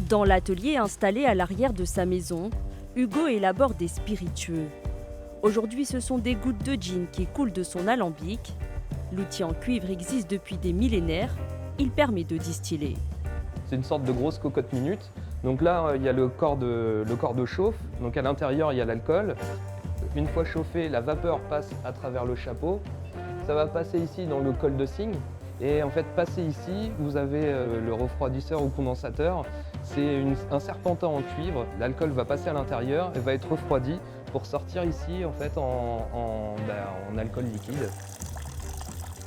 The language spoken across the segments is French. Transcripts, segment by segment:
Dans l'atelier installé à l'arrière de sa maison, Hugo élabore des spiritueux. Aujourd'hui, ce sont des gouttes de gin qui coulent de son alambic. L'outil en cuivre existe depuis des millénaires. Il permet de distiller. C'est une sorte de grosse cocotte minute. Donc là, il y a le corps de chauffe. Donc à l'intérieur, il y a l'alcool. Une fois chauffé, la vapeur passe à travers le chapeau. Ça va passer ici dans le col de cygne. Et en fait, passé ici, vous avez le refroidisseur ou condensateur. C'est un serpentin en cuivre. L'alcool va passer à l'intérieur et va être refroidi pour sortir ici en fait en alcool liquide.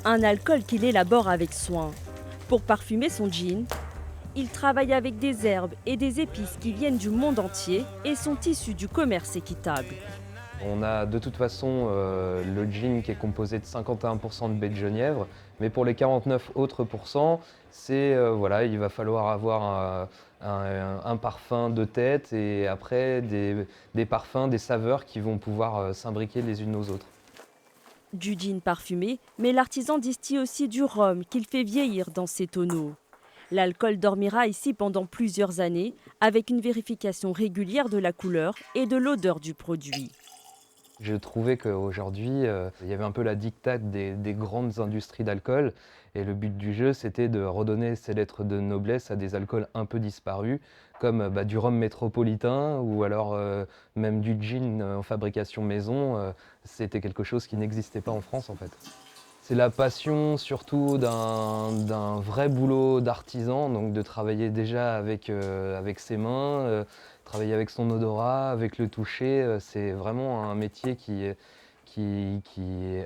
Un alcool qu'il élabore avec soin. Pour parfumer son gin, il travaille avec des herbes et des épices qui viennent du monde entier et sont issues du commerce équitable. On a de toute façon le gin qui est composé de 51% de baie de genièvre, mais pour les 49 autres pourcents, il va falloir avoir un parfum de tête et après des parfums, des saveurs qui vont pouvoir s'imbriquer les unes aux autres. Du gin parfumé, mais l'artisan distille aussi du rhum qu'il fait vieillir dans ses tonneaux. L'alcool dormira ici pendant plusieurs années avec une vérification régulière de la couleur et de l'odeur du produit. Je trouvais qu'aujourd'hui, il y avait un peu la dictate des grandes industries d'alcool. Et le but du jeu, c'était de redonner ces lettres de noblesse à des alcools un peu disparus, comme du rhum métropolitain ou alors même du gin en fabrication maison. C'était quelque chose qui n'existait pas en France, en fait. C'est la passion surtout d'un vrai boulot d'artisan, donc de travailler déjà avec ses mains, travailler avec son odorat, avec le toucher. C'est vraiment un métier qui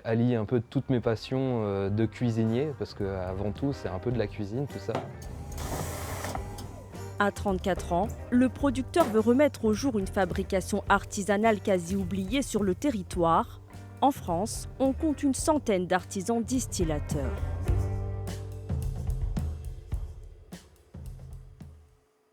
allie un peu toutes mes passions de cuisinier, parce qu'avant tout, c'est un peu de la cuisine, tout ça. À 34 ans, le producteur veut remettre au jour une fabrication artisanale quasi oubliée sur le territoire. En France, on compte une centaine d'artisans distillateurs.